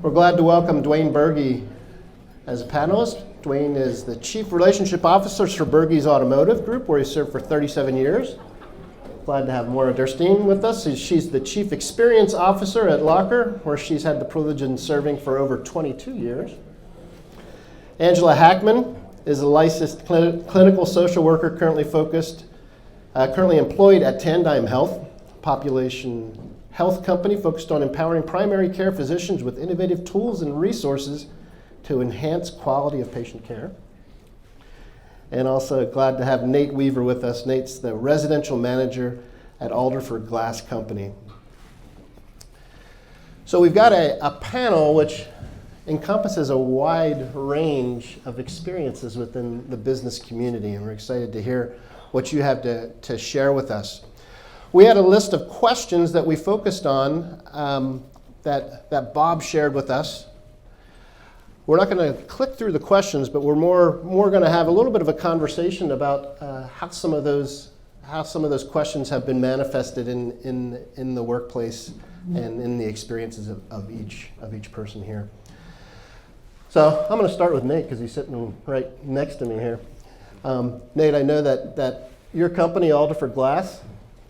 We're glad to welcome Dwayne Berge as a panelist. Dwayne is the Chief Relationship Officer for Berge's Automotive Group, where he served for 37 years. Glad to have Maura Durstein with us. She's the Chief Experience Officer at Locker, where she's had the privilege in serving for over 22 years. Angela Hackman is a licensed clinical social worker currently employed at Tandem Health, population health company focused on empowering primary care physicians with innovative tools and resources to enhance quality of patient care. And also glad to have Nate Weaver with us. Nate's the residential manager at Alderford Glass Company. So we've got a panel which encompasses a wide range of experiences within the business community, and we're excited to hear what you have to share with us. We had a list of questions that we focused on that Bob shared with us. We're not going to click through the questions, but we're more going to have a little bit of a conversation about how some of those questions have been manifested in the workplace and in the experiences of each person here. So I'm going to start with Nate because he's sitting right next to me here. Nate, I know that your company, Alderford Glass,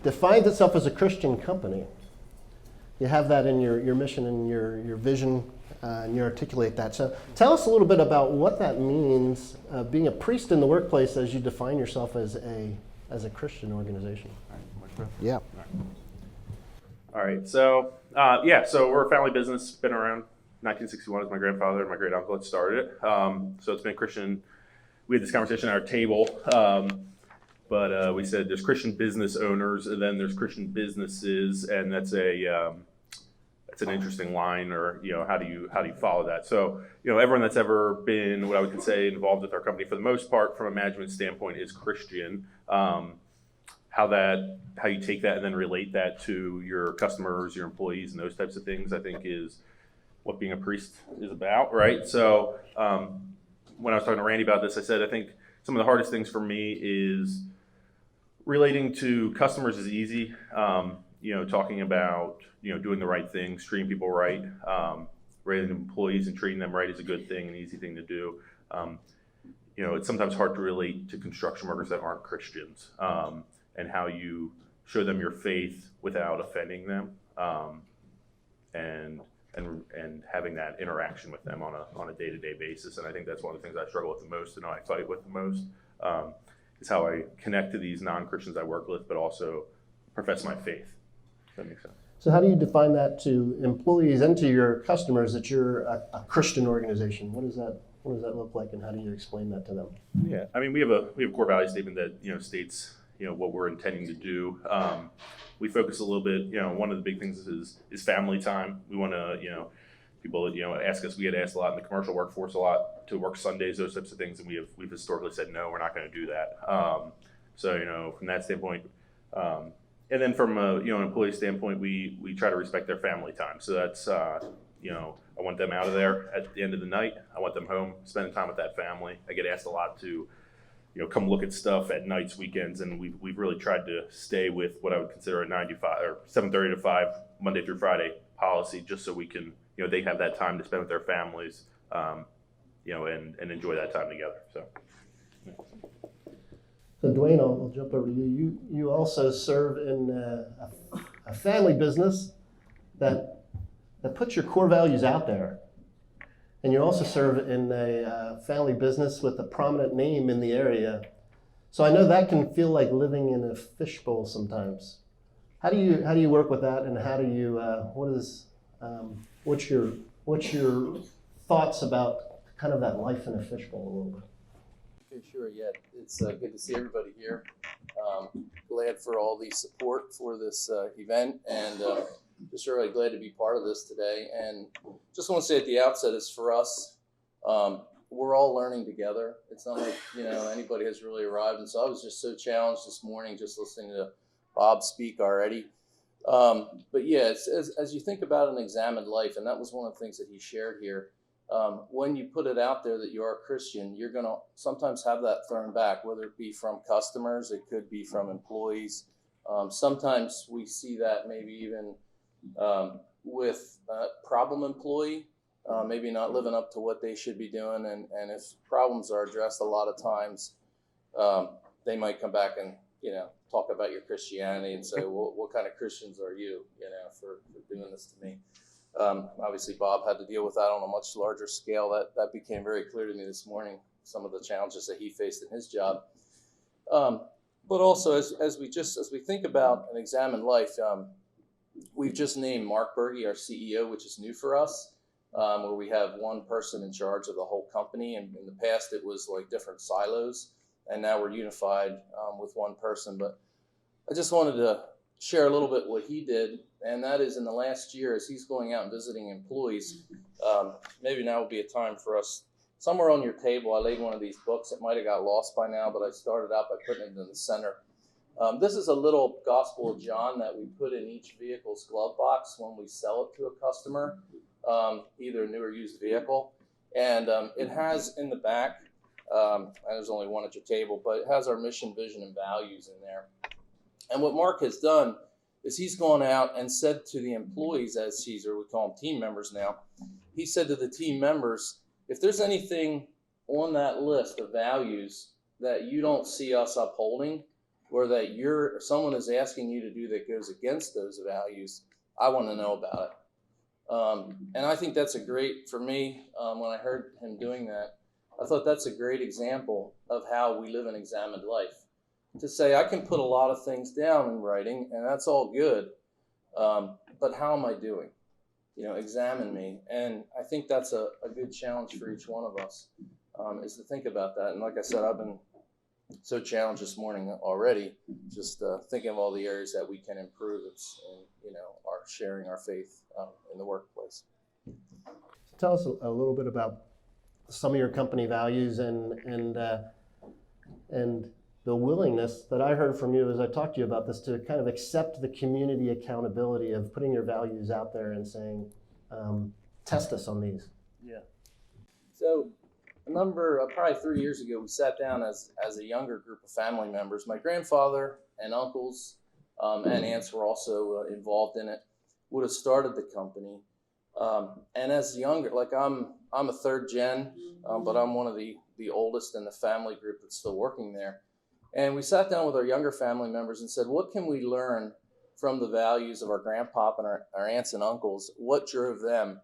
defines itself as a Christian company. You have that in your mission and your vision, and you articulate that. So tell us a little bit about what that means, being a priest in the workplace as you define yourself as a Christian organization. Yeah. All right. So we're a family business, been around 1961 as my grandfather and my great uncle had started it. So it's been Christian. We had this conversation at our table. But we said there's Christian business owners, and then there's Christian businesses, and that's an interesting line, or how do you follow that? So everyone that's ever been what I would say involved with our company for the most part, from a management standpoint, is Christian. How you take that and then relate that to your customers, your employees, and those types of things, I think is what being a priest is about, right? So when I was talking to Randy about this, I said I think some of the hardest things for me is relating to customers is easy. Talking about doing the right things, treating people right, rating employees and treating them right is a good thing, an easy thing to do. It's sometimes hard to relate to construction workers that aren't Christians, and how you show them your faith without offending them, and having that interaction with them on a day-to-day basis. And I think that's one of the things I struggle with the most, and I fight with the most. Is how I connect to these non-Christians I work with, but also profess my faith. Does that make sense? So how do you define that to employees and to your customers that you're a Christian organization? What does that look like, and how do you explain that to them? Yeah, I mean, we have a core value statement that states what we're intending to do. We focus a little bit. One of the big things is family time. We want to people ask us. We get asked a lot in the commercial workforce a lot to work Sundays, those types of things, and we've historically said no, we're not going to do that. So from that standpoint, and then from an employee standpoint, we try to respect their family time. So that's I want them out of there at the end of the night. I want them home, spending time with that family. I get asked a lot to come look at stuff at nights, weekends, and we've really tried to stay with what I would consider a 9 to 5 or 7:30 to 5 Monday through Friday policy, just so we can they have that time to spend with their families, and enjoy that time together. So Dwayne, I'll jump over to you. You also serve in a family business that puts your core values out there, and you also serve in a family business with a prominent name in the area. So I know that can feel like living in a fishbowl sometimes. How do you work with that, and how do you what's your thoughts about kind of that life in a fishbowl a little bit? Okay, sure. Yeah, it's good to see everybody here. Glad for all the support for this event, and just really glad to be part of this today. And just want to say at the outset, is for us, we're all learning together. It's not like anybody has really arrived, and so I was just so challenged this morning just listening to Bob speak already. But yeah, as you think about an examined life, and that was one of the things that he shared here. When you put it out there that you are a Christian, you're going to sometimes have that thrown back, whether it be from customers, it could be from employees. Sometimes we see that maybe even with a problem employee maybe not living up to what they should be doing. And if problems are addressed, a lot of times they might come back and, talk about your Christianity and say, well, what kind of Christians are you, for doing this to me? Obviously, Bob had to deal with that on a much larger scale. That became very clear to me this morning, some of the challenges that he faced in his job. But also, as we think about and examine life, we've just named Mark Berge our CEO, which is new for us, where we have one person in charge of the whole company. And in the past, it was like different silos, and now we're unified with one person. But I just wanted to share a little bit what he did, and that is in the last year, as he's going out and visiting employees, maybe now would be a time for us. Somewhere on your table, I laid one of these books. It might have got lost by now, but I started out by putting it in the center. This is a little Gospel of John that we put in each vehicle's glove box when we sell it to a customer, either a new or used vehicle. And it has in the back, and there's only one at your table, but it has our mission, vision, and values in there. And what Mark has done is he's gone out and said to the employees, as he's, or we call them team members now, he said to the team members, if there's anything on that list of values that you don't see us upholding, or that someone is asking you to do that goes against those values, I want to know about it. And I think that's a great, for me, when I heard him doing that, I thought that's a great example of how we live an examined life. To say, I can put a lot of things down in writing, and that's all good, but how am I doing? Examine me. And I think that's a good challenge for each one of us, is to think about that. And like I said, I've been so challenged this morning already, just thinking of all the areas that we can improve. It's in, our sharing our faith in the workplace. Tell us a little bit about some of your company values and the willingness that I heard from you as I talked to you about this to kind of accept the community accountability of putting your values out there and saying, test us on these. Yeah. So probably 3 years ago, we sat down as a younger group of family members. My grandfather and uncles and aunts were also involved in it, would have started the company. And as younger, like I'm a third gen, but I'm one of the oldest in the family group that's still working there. And we sat down with our younger family members and said, what can we learn from the values of our grandpop and our aunts and uncles? What drove them?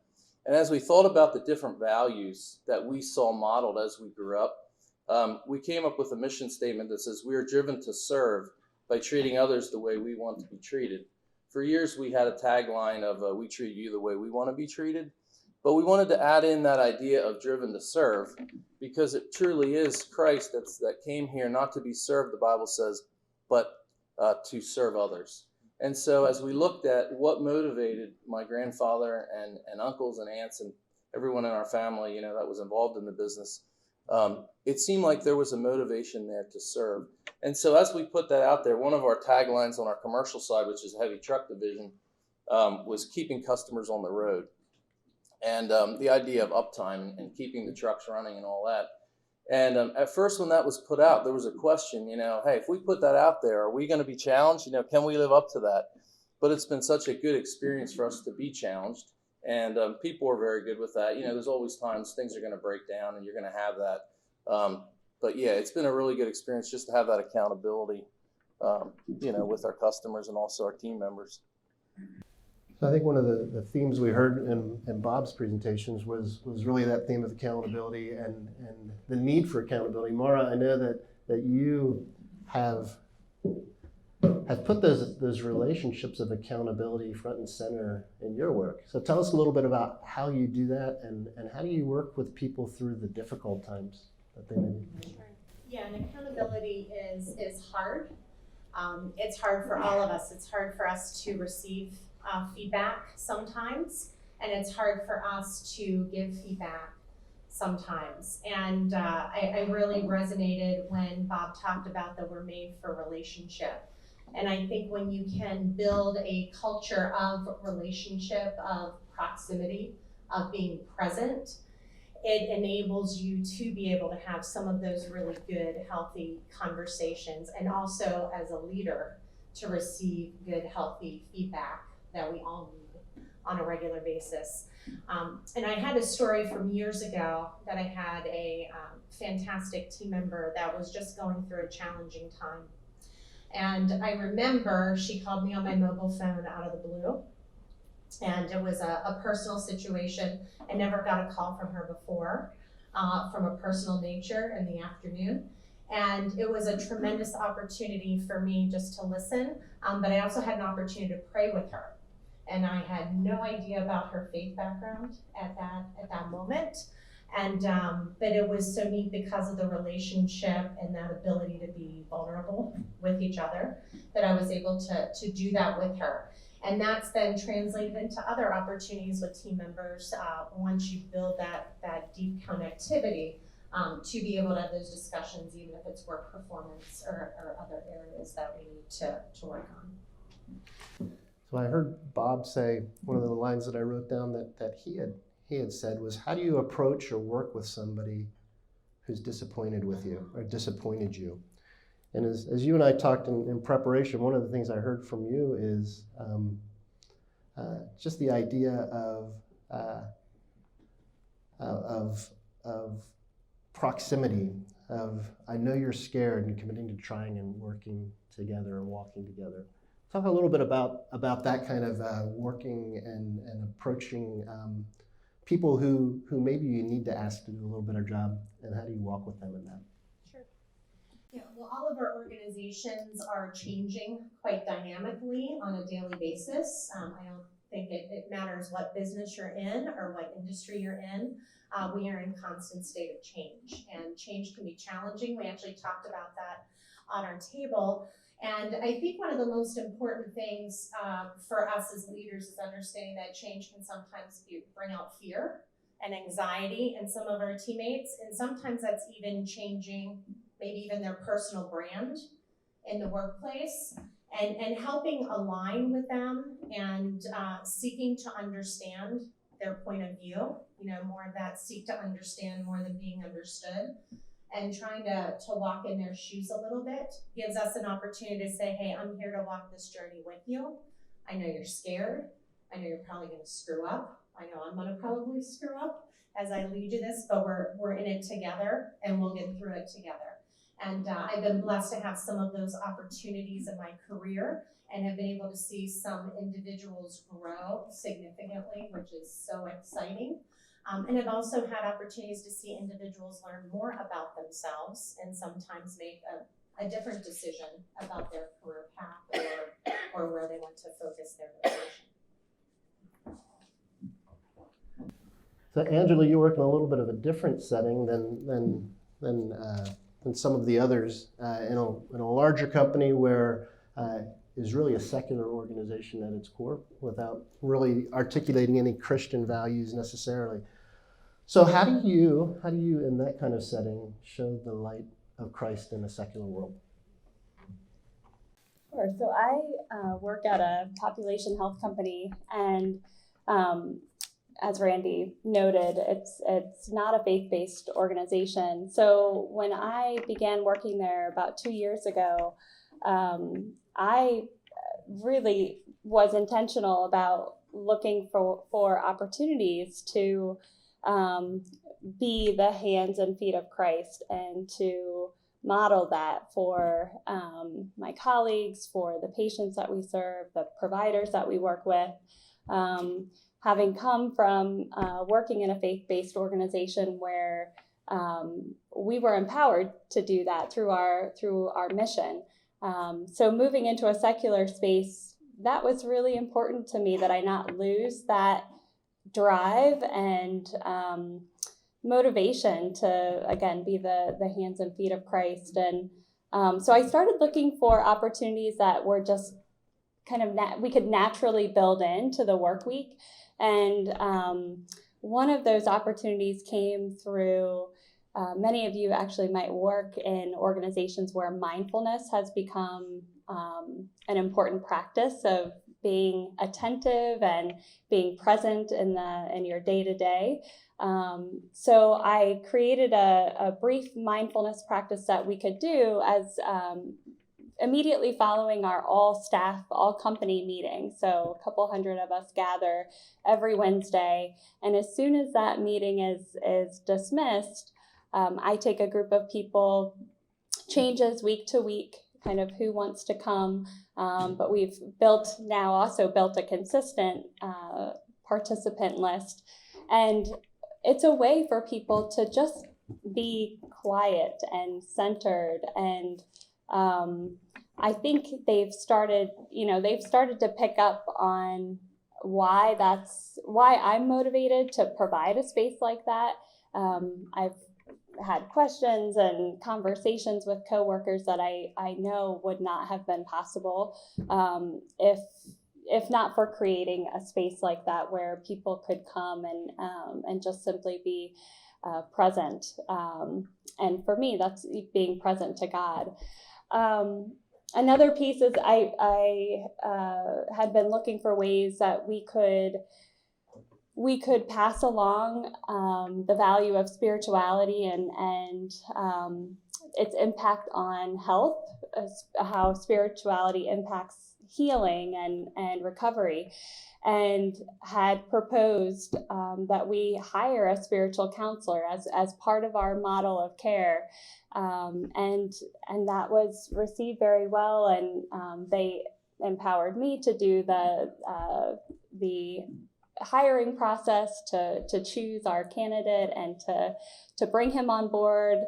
And as we thought about the different values that we saw modeled as we grew up, we came up with a mission statement that says we are driven to serve by treating others the way we want to be treated. For years, we had a tagline of we treat you the way we want to be treated. But we wanted to add in that idea of driven to serve, because it truly is Christ that came here not to be served, the Bible says, but to serve others. And so as we looked at what motivated my grandfather and uncles and aunts and everyone in our family, that was involved in the business, it seemed like there was a motivation there to serve. And so as we put that out there, one of our taglines on our commercial side, which is a heavy truck division, was keeping customers on the road. And the idea of uptime and keeping the trucks running and all that. And at first when that was put out, there was a question, hey, if we put that out there, are we going to be challenged? Can we live up to that? But it's been such a good experience for us to be challenged. And people are very good with that. There's always times things are going to break down and you're going to have that. But yeah, it's been a really good experience just to have that accountability, with our customers and also our team members. So I think one of the themes we heard in Bob's presentations was really that theme of accountability and the need for accountability. Mara, I know that you have put those relationships of accountability front and center in your work. So tell us a little bit about how you do that and how do you work with people through the difficult times that they may be. Sure. Yeah, and accountability is hard. It's hard for all of us. It's hard for us to receive feedback sometimes, and it's hard for us to give feedback sometimes. And I really resonated when Bob talked about that we're made for relationship. And I think when you can build a culture of relationship, of proximity, of being present, it enables you to be able to have some of those really good, healthy conversations, and also as a leader to receive good, healthy feedback that we all need on a regular basis. And I had a story from years ago that I had a fantastic team member that was just going through a challenging time. And I remember she called me on my mobile phone out of the blue. And it was a personal situation. I never got a call from her before, from a personal nature in the afternoon. And it was a tremendous opportunity for me just to listen, but I also had an opportunity to pray with her. And I had no idea about her faith background at that moment. And but it was so neat because of the relationship and that ability to be vulnerable with each other that I was able to do that with her. And that's then translated into other opportunities with team members once you build that deep connectivity to be able to have those discussions, even if it's work performance or other areas that we need to work on. So I heard Bob say, one of the lines that I wrote down that he had said was, how do you approach or work with somebody who's disappointed with you or disappointed you? And as you and I talked in preparation, one of the things I heard from you is just the idea of proximity, of I know you're scared and committing to trying and working together and walking together. Talk a little bit about that kind of working and approaching people who maybe you need to ask to do a little better job, and how do you walk with them in that? Sure. Yeah, well, all of our organizations are changing quite dynamically on a daily basis. I don't think it matters what business you're in or what industry you're in. We are in constant state of change, and change can be challenging. We actually talked about that on our table. And I think one of the most important things for us as leaders is understanding that change can sometimes bring out fear and anxiety in some of our teammates. And sometimes that's even changing maybe even their personal brand in the workplace, and helping align with them and seeking to understand their point of view, more of that seek to understand more than being understood. And trying to walk in their shoes a little bit gives us an opportunity to say, hey, I'm here to walk this journey with you. I know you're scared. I know you're probably going to screw up. I know I'm going to probably screw up as I lead you this, but we're in it together and we'll get through it together. And I've been blessed to have some of those opportunities in my career and have been able to see some individuals grow significantly, which is so exciting. And I've also had opportunities to see individuals learn more about themselves and sometimes make a different decision about their career path or where they want to focus their motivation. So Angela, you work in a little bit of a different setting than some of the others in a larger company where is really a secular organization at its core without really articulating any Christian values necessarily. So how do you in that kind of setting show the light of Christ in a secular world? Sure. So I work at a population health company, and as Randy noted, it's not a faith-based organization. So when I began working there about 2 years ago, I really was intentional about looking for opportunities to be the hands and feet of Christ and to model that for my colleagues, for the patients that we serve, the providers that we work with. Having come from working in a faith-based organization where we were empowered to do that through our mission. So moving into a secular space, that was really important to me, that I not lose that drive and motivation to, again, be the hands and feet of Christ. And so I started looking for opportunities that were just kind of we could naturally build into the work week. And one of those opportunities came through, many of you actually might work in organizations where mindfulness has become an important practice of being attentive and being present in your day-to-day. So I created a brief mindfulness practice that we could do as immediately following our all staff, all company meeting. So a couple hundred of us gather every Wednesday. And as soon as that meeting is dismissed, I take a group of people, changes week to week, kind of who wants to come. But we've also built a consistent participant list. And it's a way for people to just be quiet and centered. And I think they've started to pick up on why I'm motivated to provide a space like that. I've had questions and conversations with coworkers that I know would not have been possible if not for creating a space like that where people could come and just simply be present. And for me, that's being present to God. Another piece is I had been looking for ways that we could pass along the value of spirituality and its impact on health, how spirituality impacts healing and recovery, and had proposed that we hire a spiritual counselor as part of our model of care. And that was received very well, and they empowered me to do the hiring process to choose our candidate and to bring him on board,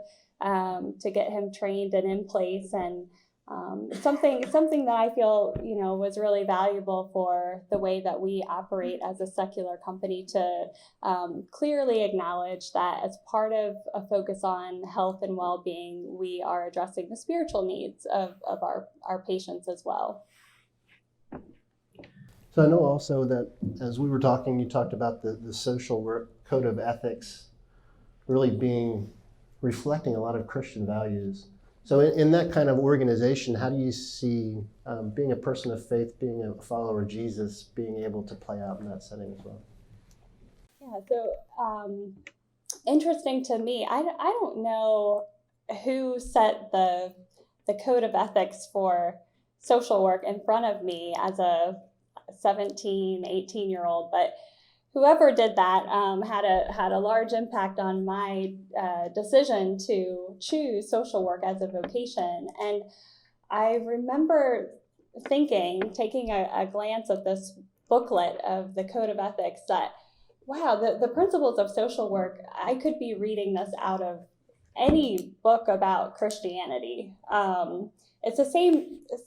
to get him trained and in place, and something that I feel was really valuable for the way that we operate as a secular company, to clearly acknowledge that as part of a focus on health and well-being, we are addressing the spiritual needs of our patients as well. So I know also that as we were talking, you talked about the social work code of ethics really reflecting a lot of Christian values. So in that kind of organization, how do you see being a person of faith, being a follower of Jesus, being able to play out in that setting as well? Yeah, so interesting to me, I don't know who set the code of ethics for social work in front of me as a 17, 18-year-old, but whoever did that had a large impact on my decision to choose social work as a vocation. And I remember taking a glance at this booklet of the Code of Ethics, that, wow, the principles of social work, I could be reading this out of any book about Christianity. It's the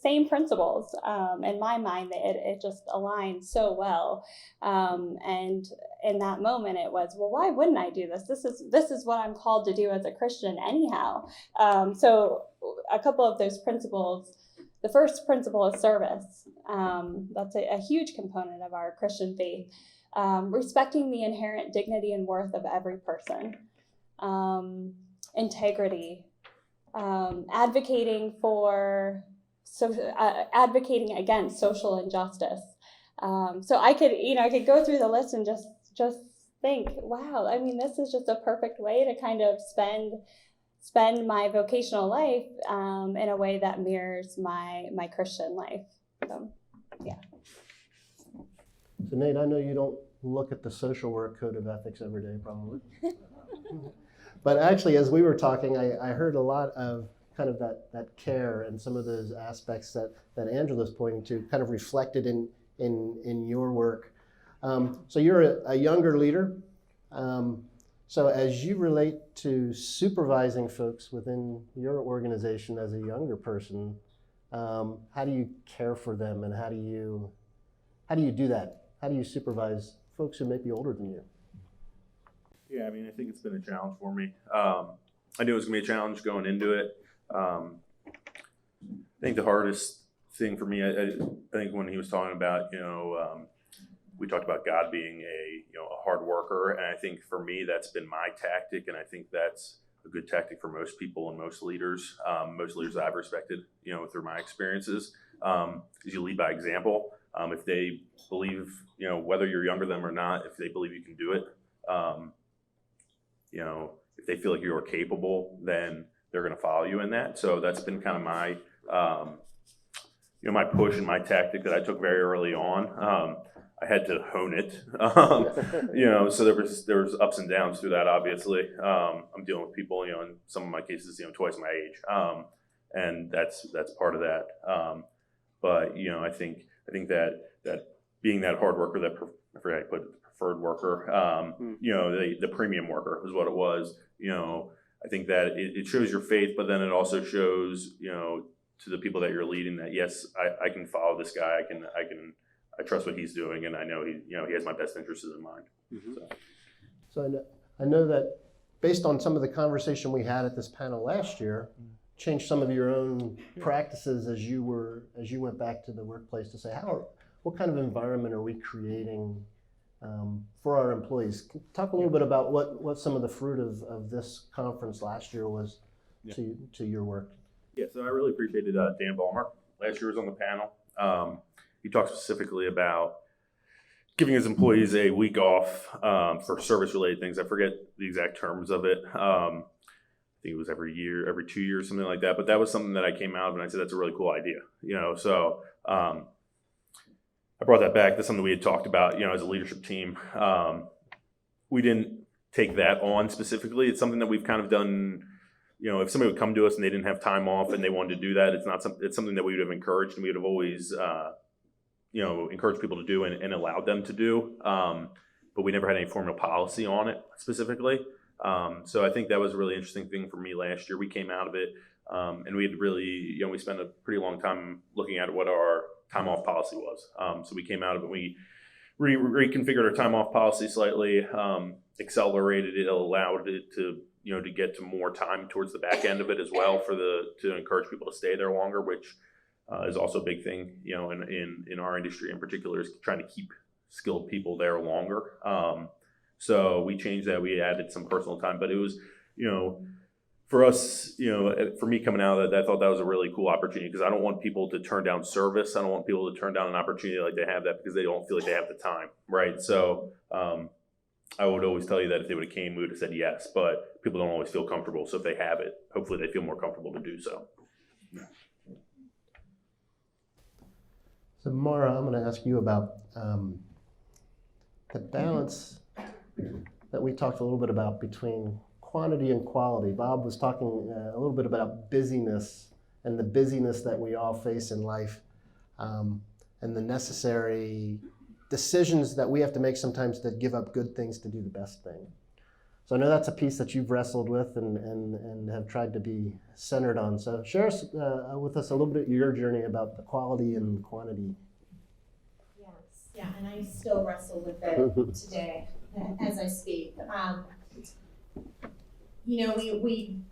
same principles. In my mind, it just aligns so well. And in that moment, it was, well, why wouldn't I do this? This is what I'm called to do as a Christian anyhow. So a couple of those principles. The first principle is service. That's a huge component of our Christian faith. Respecting the inherent dignity and worth of every person. Integrity. Advocating against social injustice. So I could go through the list and just think, wow, I mean, this is just a perfect way to kind of spend my vocational life in a way that mirrors my Christian life. So, yeah. So Nate, I know you don't look at the social work code of ethics every day, probably. But actually, as we were talking, I heard a lot of kind of that care and some of those aspects that Angela's pointing to kind of reflected in your work. So you're a younger leader. So as you relate to supervising folks within your organization as a younger person, how do you care for them, and how do you do that? How do you supervise folks who may be older than you? Yeah, I mean, I think it's been a challenge for me. I knew it was going to be a challenge going into it. I think the hardest thing for me, I think when he was talking about, we talked about God being a hard worker, and I think for me that's been my tactic, and I think that's a good tactic for most people and most leaders that I've respected, through my experiences, is you lead by example. If they believe, whether you're younger than them or not, if they believe you can do it, if they feel like you're capable, then they're going to follow you in that. So that's been kind of my my push and my tactic that I took very early on. I had to hone it, so there was ups and downs through that. Obviously, I'm dealing with people, in some of my cases, twice my age, and that's part of that. But I think that being that hard worker, I forget how to put it, the preferred worker, the premium worker is what it was. I think that it shows your faith, but then it also shows, to the people that you're leading that yes, I can follow this guy. I trust what he's doing, and I know he has my best interests in mind. Mm-hmm. So I know that based on some of the conversation we had at this panel last year, changed some of your own practices as you went back to the workplace to say what kind of environment are we creating for our employees? Talk a little bit about what some of the fruit of this conference last year was to your work. Yeah, so I really appreciated Dan Ballmer. Last year was on the panel. He talked specifically about giving his employees a week off for service-related things. I forget the exact terms of it. I think it was every 2 years, something like that. But that was something that I came out of and I said, that's a really cool idea. So I brought that back. That's something we had talked about, as a leadership team. We didn't take that on specifically. It's something that we've kind of done. If somebody would come to us and they didn't have time off and they wanted to do that, it's something that we would have encouraged, and we would have always, encouraged people to do and allowed them to do. But we never had any formal policy on it specifically. So I think that was a really interesting thing for me last year. We came out of it, and we had really, we spent a pretty long time looking at what our time off policy was. So we came out of it, we reconfigured our time off policy slightly, accelerated it, allowed it to, to get to more time towards the back end of it as well to encourage people to stay there longer, which is also a big thing, in our industry in particular, is trying to keep skilled people there longer. So we changed that. We added some personal time, but it was, for us, for me coming out of that, I thought that was a really cool opportunity, because I don't want people to turn down service. I don't want people to turn down an opportunity like they have that because they don't feel like they have the time, right? So I would always tell you that if they would have came, we would have said yes, but people don't always feel comfortable. So if they have it, hopefully they feel more comfortable to do so. So Mara, I'm going to ask you about the balance that we talked a little bit about between quantity and quality. Bob was talking a little bit about busyness and the busyness that we all face in life, and the necessary decisions that we have to make sometimes that give up good things to do the best thing. So I know that's a piece that you've wrestled with and have tried to be centered on. So share with us a little bit your journey about the quality and quantity. Yes, yeah, and I still wrestle with it today as I speak.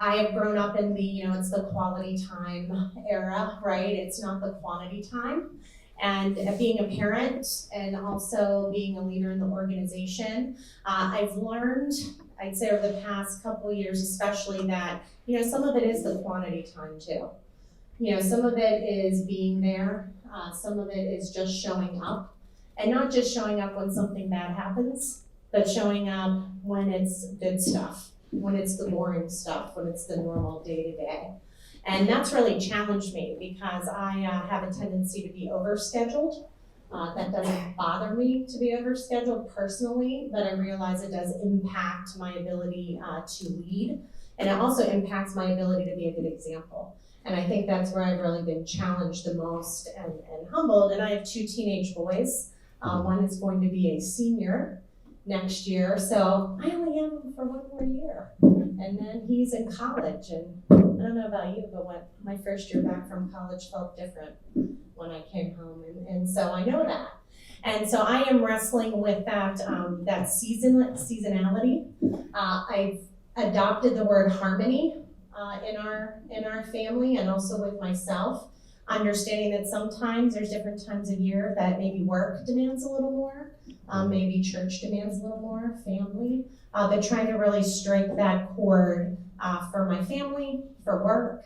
I have grown up in the, it's the quality time era, right? It's not the quantity time. And being a parent and also being a leader in the organization, I've learned, I'd say over the past couple of years especially, that, some of it is the quantity time too. Some of it is being there. Some of it is just showing up. And not just showing up when something bad happens, but showing up when it's good stuff, when it's the boring stuff, when it's the normal day-to-day. And that's really challenged me, because I have a tendency to be overscheduled. That doesn't bother me to be overscheduled personally, but I realize it does impact my ability to lead. And it also impacts my ability to be a good example. And I think that's where I've really been challenged the most and humbled. And I have 2 teenage boys. One is going to be a senior next year, so I only have him for 1 more year. And then he's in college, and I don't know about you, but my first year back from college felt different when I came home, and so I know that. And so I am wrestling with that seasonality. I've adopted the word harmony in our family, and also with myself, understanding that sometimes there's different times of year that maybe work demands a little more, maybe church demands a little more, family, but trying to really strike that chord for my family, for work,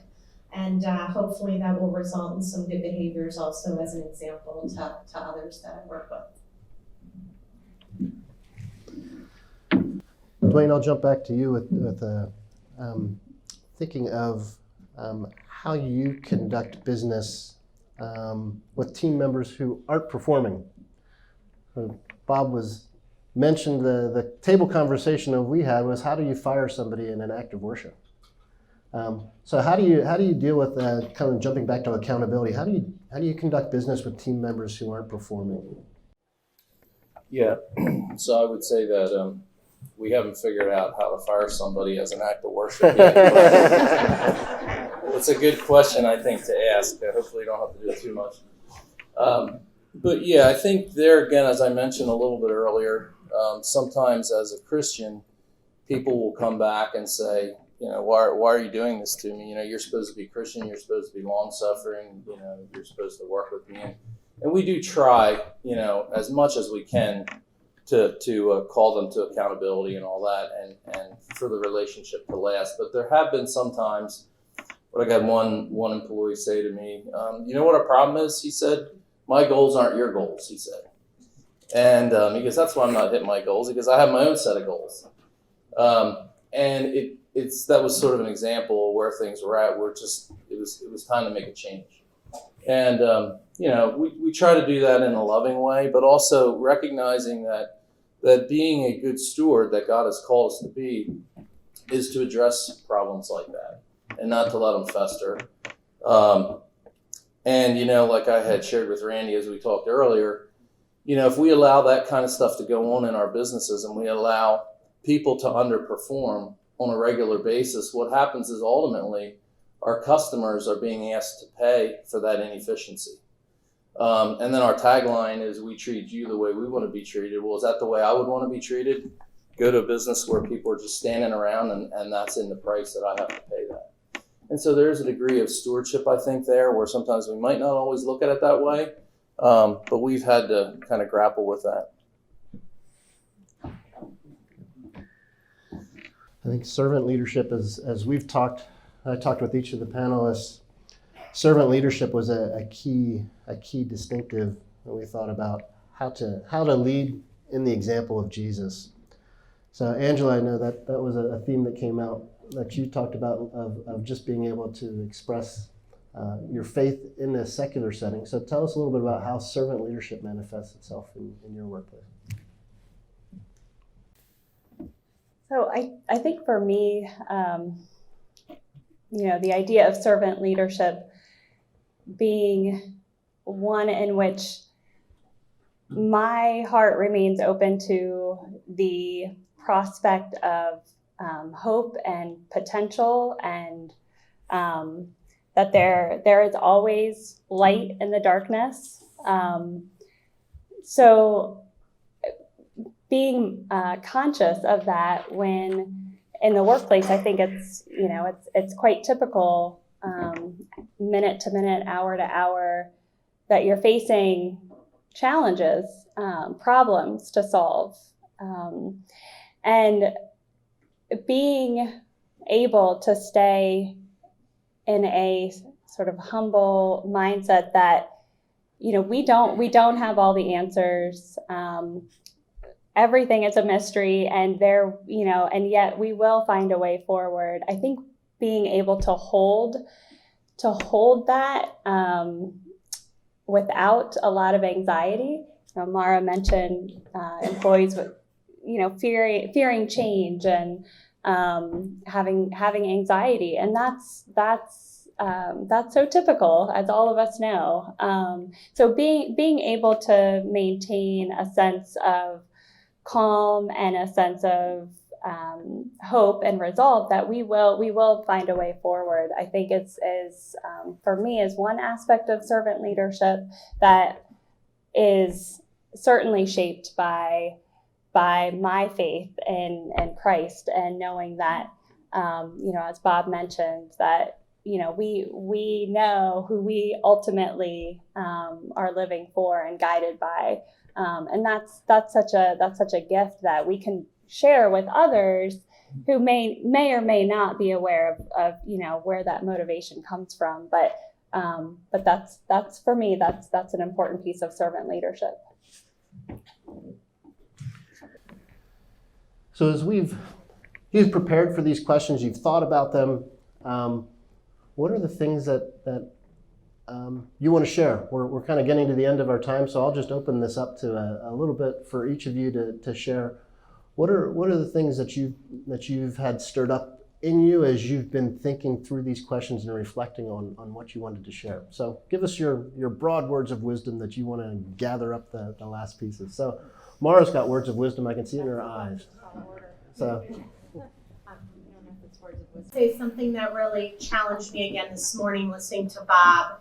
and hopefully that will result in some good behaviors also as an example to others that I work with. Dwayne, I'll jump back to you with thinking of how you conduct business with team members who aren't performing. Bob mentioned the table conversation that we had was, how do you fire somebody in an act of worship? So how do you deal with kind of jumping back to accountability? How do you conduct business with team members who aren't performing? Yeah, so I would say that we haven't figured out how to fire somebody as an act of worship yet. It's a good question, I think, to ask. Hopefully you don't have to do it too much. But yeah, I think there again, as I mentioned a little bit earlier, sometimes as a Christian, people will come back and say, why are you doing this to me? You're supposed to be Christian, you're supposed to be long-suffering, you're supposed to work with me. And we do try, as much as we can to call them to accountability and all that, and for the relationship to last. But there have been some times where I got one employee say to me, you know what our problem is? He said, my goals aren't your goals, he said. And he goes, that's why I'm not hitting my goals, because I have my own set of goals. And that was sort of an example of where things were at, where it was time to make a change. And we try to do that in a loving way, but also recognizing that being a good steward that God has called us to be is to address problems like that and not to let them fester. And like I had shared with Randy as we talked earlier, if we allow that kind of stuff to go on in our businesses and we allow people to underperform on a regular basis, what happens is ultimately our customers are being asked to pay for that inefficiency. And then our tagline is, we treat you the way we want to be treated. Well, is that the way I would want to be treated? Go to a business where people are just standing around and that's in the price that I have to pay that. And so there's a degree of stewardship, I think, there, where sometimes we might not always look at it that way, but we've had to kind of grapple with that. I think servant leadership, as I talked with each of the panelists, servant leadership was a key distinctive that we thought about how to lead in the example of Jesus. So Angela, I know that was a theme that came out that you talked about of just being able to express your faith in a secular setting. So tell us a little bit about how servant leadership manifests itself in your workplace. So I think for me, the idea of servant leadership being one in which my heart remains open to the prospect of hope and potential, and that there is always light in the darkness. So being conscious of that when in the workplace, I think it's quite typical, minute to minute, hour to hour, that you're facing challenges, problems to solve, and being able to stay in a sort of humble mindset that we don't have all the answers. Everything is a mystery, and and yet we will find a way forward. I think being able to hold that without a lot of anxiety. Mara mentioned employees with fearing change and having anxiety, and that's so typical, as all of us know. So being able to maintain a sense of calm and a sense of hope and resolve that we will find a way forward, I think is for me is one aspect of servant leadership that is certainly shaped by my faith in Christ, and knowing that as Bob mentioned, that we know who we ultimately are living for and guided by. And that's such a gift that we can share with others who may or may not be aware of where that motivation comes from. But that's for me, that's an important piece of servant leadership. So as you've prepared for these questions, you've thought about them, what are the things that you want to share? We're kind of getting to the end of our time, so I'll just open this up to a little bit for each of you to share. What are the things that you've had stirred up in you as you've been thinking through these questions and reflecting on what you wanted to share? So give us your broad words of wisdom that you want to gather up the last pieces. So Mara's got words of wisdom. I can see it in her eyes. So say something that really challenged me again this morning listening to Bob,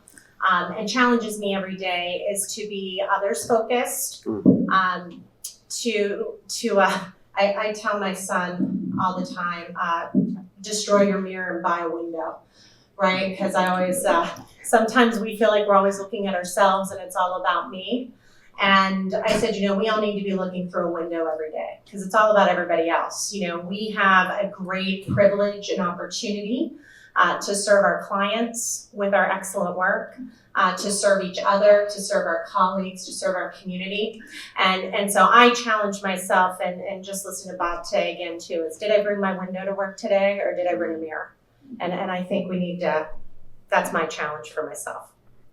and challenges me every day, is to be others focused. I tell my son all the time, destroy your mirror and buy a window, right? Because I always, sometimes we feel like we're always looking at ourselves and it's all about me. And I said, we all need to be looking through a window every day because it's all about everybody else. We have a great privilege and opportunity to serve our clients with our excellent work, to serve each other, to serve our colleagues, to serve our community. And so I challenge myself and just listen to Bob today again too, is did I bring my window to work today or did I bring a mirror? And I think we need to, that's my challenge for myself.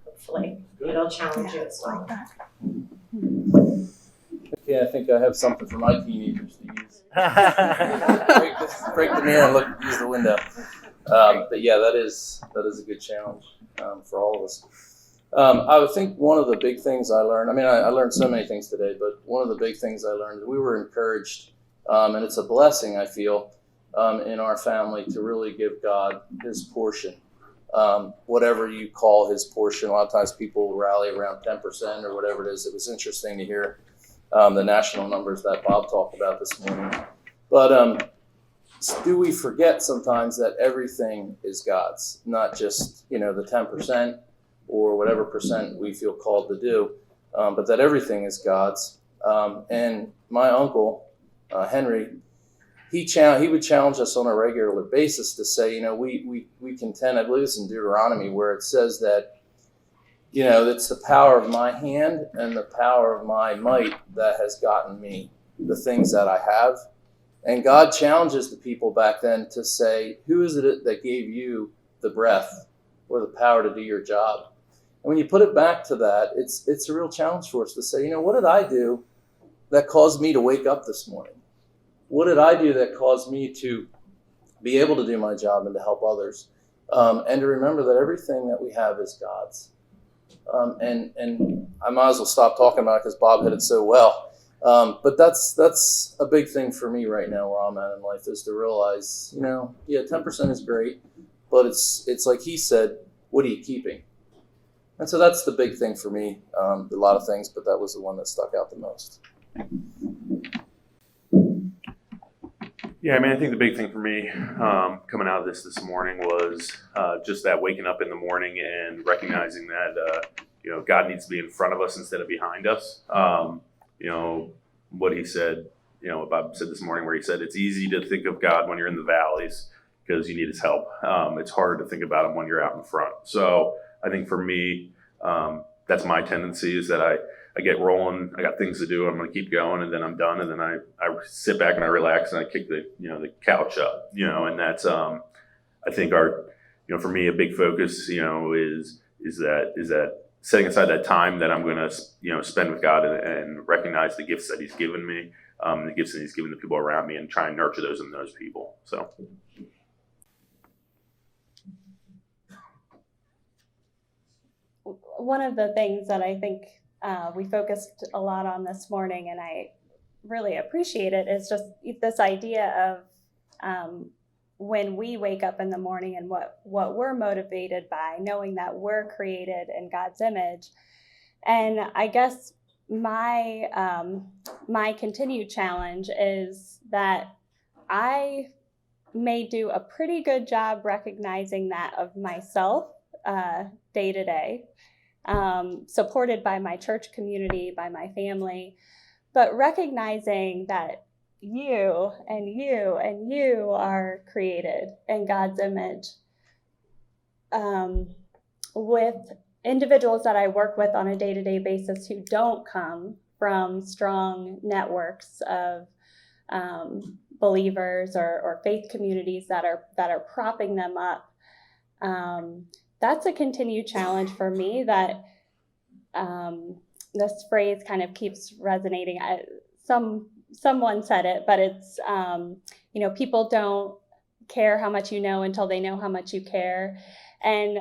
Hopefully it'll challenge you as well. Okay, I think I have something for my teenagers to use. break the mirror and use the window. But yeah, that is a good challenge for all of us. I would think one of the big things I learned, I learned so many things today, but one of the big things I learned, we were encouraged, and it's a blessing, I feel, in our family to really give God his portion. Whatever you call his portion. A lot of times people rally around 10% or whatever it is. It was interesting to hear the national numbers that Bob talked about this morning. But do we forget sometimes that everything is God's, not just the 10% or whatever percent we feel called to do, but that everything is God's. And my uncle, Henry, he would challenge us on a regular basis to say, we contend, I believe it's in Deuteronomy, where it says that, it's the power of my hand and the power of my might that has gotten me the things that I have. And God challenges the people back then to say, who is it that gave you the breath or the power to do your job? And when you put it back to that, it's a real challenge for us to say, what did I do that caused me to wake up this morning? What did I do that caused me to be able to do my job and to help others? And to remember that everything that we have is God's. And I might as well stop talking about it because Bob hit it so well. But that's a big thing for me right now where I'm at in life, is to realize, 10% is great, but it's like he said, what are you keeping? And so that's the big thing for me. A lot of things, but that was the one that stuck out the most. Yeah, I think the big thing for me coming out of this morning was just that waking up in the morning and recognizing that God needs to be in front of us instead of behind us. What he said, what Bob said this morning, where he said it's easy to think of God when you're in the valleys because you need his help. It's hard to think about him when you're out in front. So I think for me, that's my tendency, is that I get rolling, I got things to do, I'm going to keep going, and then I'm done, and then I sit back and I relax and I kick the couch up, and that's I think our for me a big focus is that setting aside that time that I'm going to spend with God and recognize the gifts that he's given me, the gifts that he's given the people around me, and try and nurture those in those people. So. One of the things that I think we focused a lot on this morning, and I really appreciate it, is just this idea of when we wake up in the morning and what we're motivated by, knowing that we're created in God's image. And I guess my continued challenge is that I may do a pretty good job recognizing that of myself day to day. Supported by my church community, by my family, but recognizing that you and you and you are created in God's image. With individuals that I work with on a day-to-day basis who don't come from strong networks of believers or faith communities that are propping them up, That's a continued challenge for me that this phrase kind of keeps resonating. Someone said it, but it's, people don't care how much you know until they know how much you care. And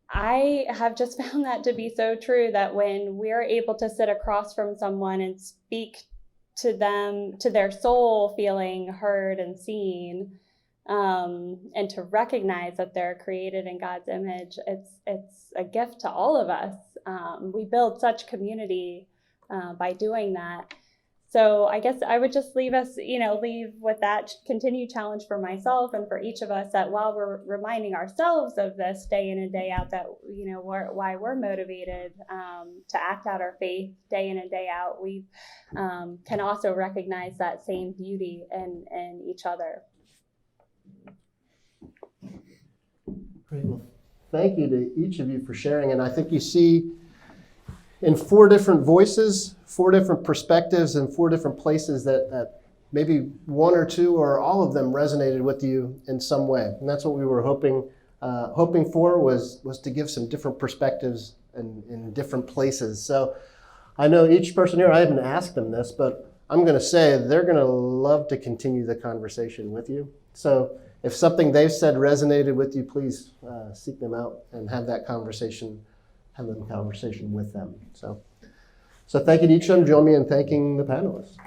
I have just found that to be so true, that when we're able to sit across from someone and speak to them, to their soul, feeling heard and seen, and to recognize that they're created in God's image, it's a gift to all of us. We build such community by doing that. So I guess I would just leave with that continued challenge for myself and for each of us, that while we're reminding ourselves of this day in and day out, that, why we're motivated to act out our faith day in and day out, we can also recognize that same beauty in each other. Great. Well, thank you to each of you for sharing. And I think you see in 4 different voices, 4 different perspectives, and 4 different places that maybe 1 or 2 or all of them resonated with you in some way. And that's what we were hoping for, was to give some different perspectives in different places. So I know each person here, I haven't asked them this, but I'm going to say they're going to love to continue the conversation with you. So if something they've said resonated with you, please seek them out and have that conversation with them. So thank you to each of them. Join me in thanking the panelists.